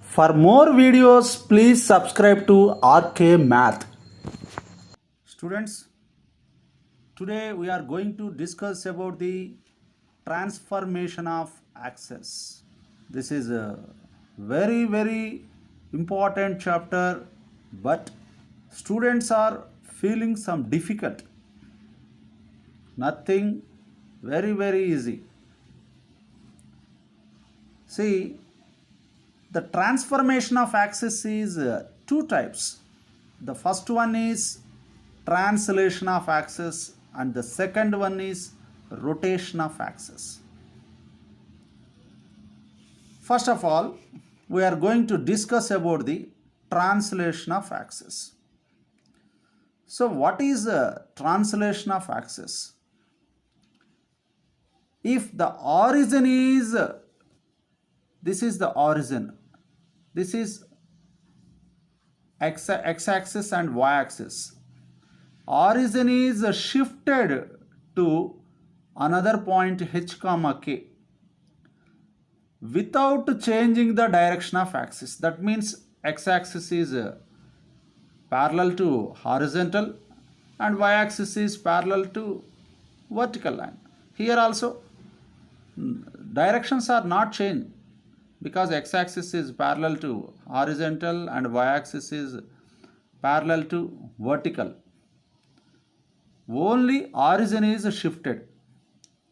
For more videos, please subscribe to RK Math. Students, today we are going to discuss about the transformation of axes. This is a very important chapter, but students are feeling some difficult. Nothing very easy. See, the transformation of axis is two types. The first one is translation of axis and the second one is rotation of axis. First of all, we are going to discuss about the translation of axis. So what is the translation of axis? If the origin is, this is the origin, this is x-axis and y-axis. Origin is shifted to another point h comma k without changing the direction of axis. That means x-axis is parallel to horizontal and y-axis is parallel to vertical line. Here also directions are not changed because x-axis is parallel to horizontal and y-axis is parallel to vertical. Only origin is shifted.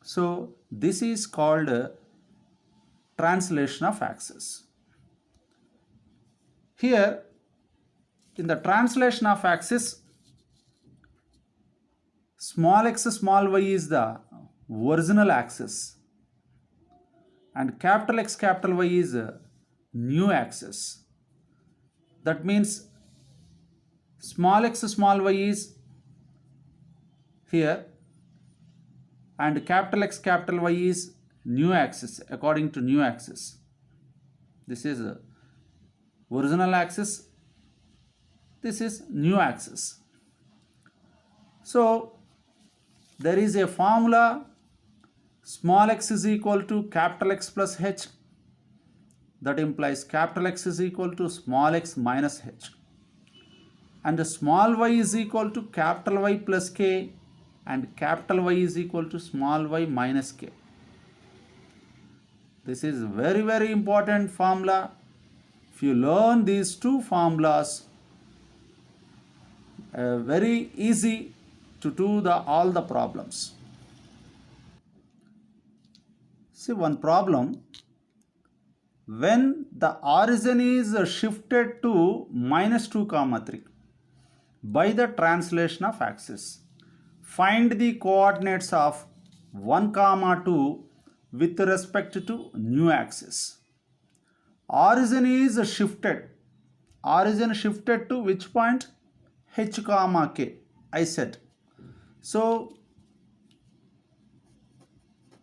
So this is called translation of axis. Here in the translation of axis, small x small y is the original axis and capital X capital Y is a new axis. That means small x small y is here and capital X capital Y is new axis according to new axis. This is a original axis, this is new axis. So there is a formula, small x is equal to capital X plus h. That implies capital X is equal to small x minus h. And the small y is equal to capital Y plus k and capital Y is equal to small y minus k. This is very important formula. If you learn these two formulas, very easy to do all the problems. See one problem, when the origin is shifted to minus 2 comma 3 by the translation of axis, find the coordinates of 1 comma 2 with respect to new axis. Origin is shifted. Origin shifted to which point? H comma k, I said. So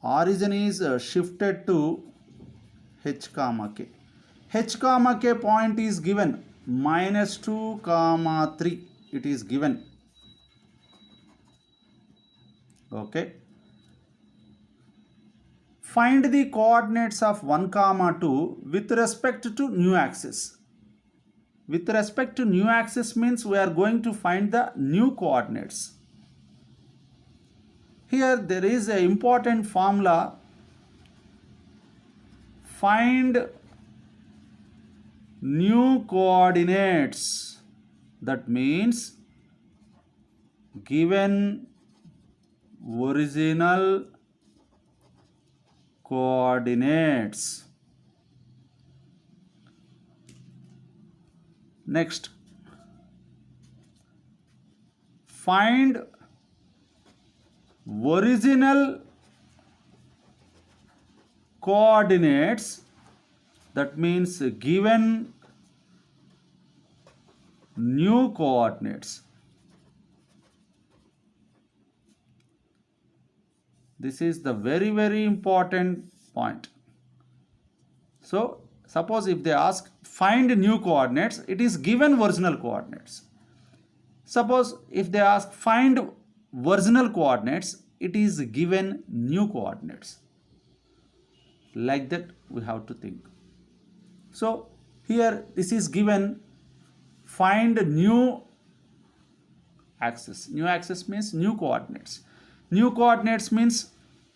origin is shifted to h comma k. H comma k point is given minus 2 comma 3. It is given. Okay. Find the coordinates of 1 comma 2 with respect to new axis. With respect to new axis means we are going to find the new coordinates. Here there is an important formula. Find new coordinates. That means given original coordinates. Next, find original coordinates, that means given new coordinates. This is the very important point. So suppose if they ask find new coordinates, it is given original coordinates. Suppose if they ask find original coordinates, it is given new coordinates. Like that we have to think. So Here this is given, find new axis. New axis means new coordinates. New coordinates means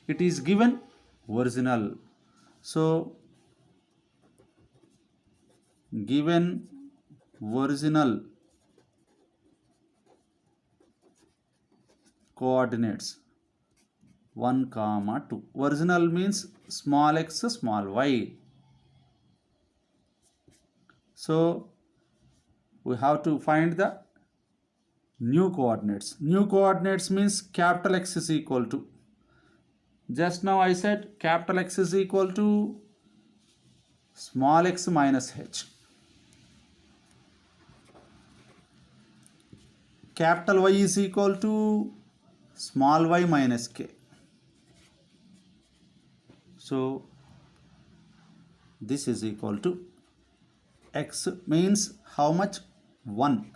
it is given original. So given original coordinates 1, 2. Original means small x, small y. So we have to find the new coordinates. New coordinates means capital X is equal to, just now I said capital X is equal to small x minus h. Capital Y is equal to small y minus k. So this is equal to x means how much? 1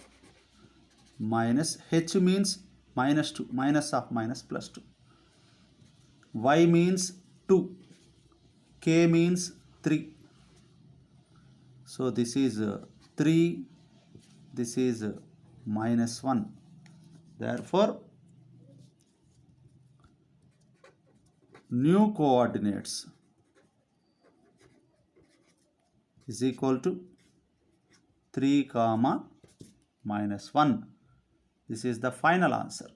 minus h means minus 2, minus of minus plus 2. Y means 2, k means 3. So this is 3, this is minus 1. Therefore, new coordinates is equal to 3, minus 1. This is the final answer.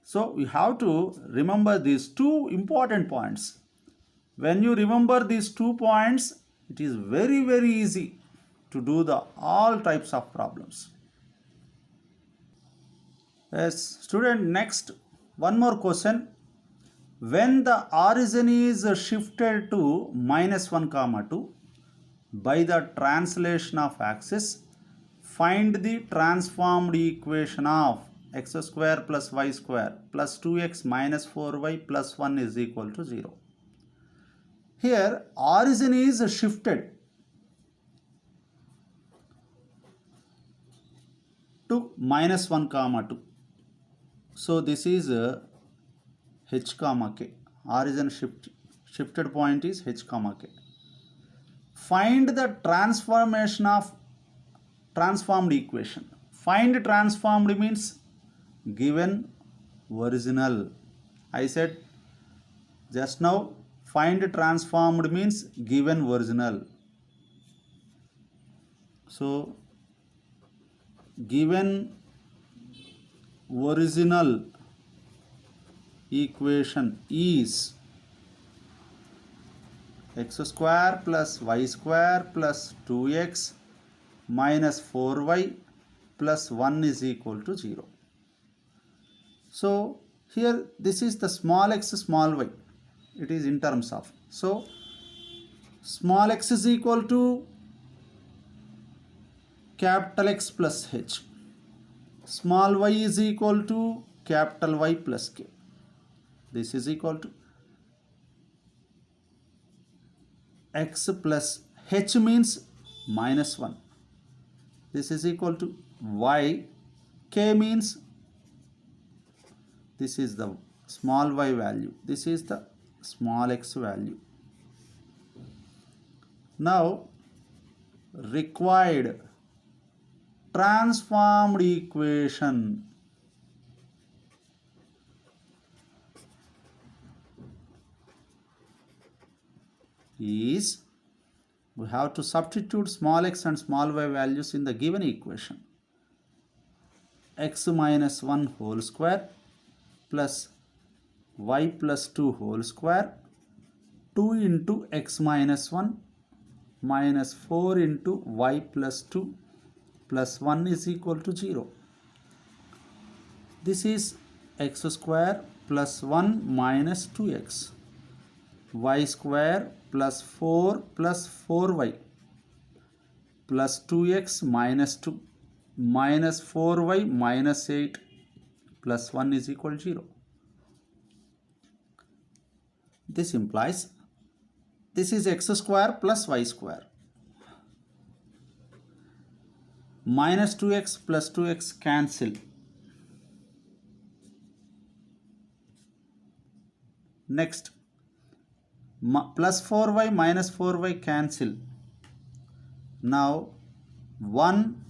So we have to remember these two important points. When you remember these 2 points, it is very, very easy to do the all types of problems. Yes, student, next one more question. When the origin is shifted to minus 1, 2 by the translation of axis, find the transformed equation of x square plus y square plus 2x minus 4y plus 1 is equal to 0. Here origin is shifted to minus 1, 2. So this is h, k. Origin shifted point is h, k. Find the transformation of transformed equation. Find transformed means given original. I said just now, find transformed means given original. So given original equation is x square plus y square plus 2x minus 4y plus 1 is equal to 0. So here this is the small x, small y. It is in terms of. So small x is equal to capital X plus h. Small y is equal to capital Y plus k. This is equal to x plus h means minus 1. This is equal to y. K means this is the small y value. This is the small x value. Now required transformed equation is, we have to substitute small x and small y values in the given equation. X minus 1 whole square plus y plus 2 whole square, 2 into x minus 1 minus 4 into y plus 2 plus 1 is equal to 0. This is x square plus 1 minus 2x, y square plus 4 plus 4y plus 2x minus 2 minus 4y minus 8 plus 1 is equal to 0. This implies this is x square plus y square minus 2x plus 2x cancel. Next, plus 4y minus 4y cancel. Now 1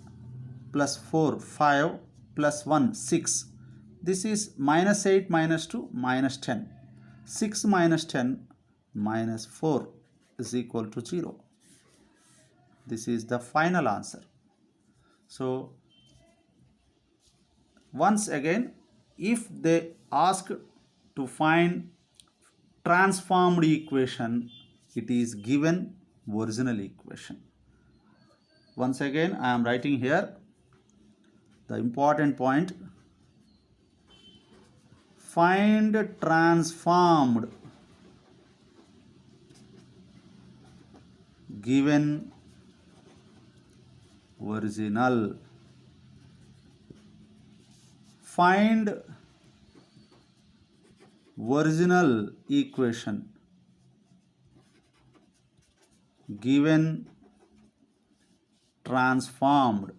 plus 4 5 plus 1 6. This is minus 8 minus 2 minus 10. 6 minus 10 minus 4 is equal to 0. This is the final answer. So once again, if they ask to find transformed equation, it is given original equation. Once again, I am writing here the important point. Find transformed given original. Find original equation given transformed.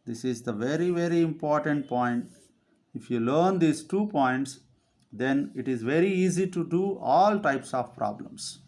This is the very important point. If you learn these 2 points, then it is very easy to do all types of problems.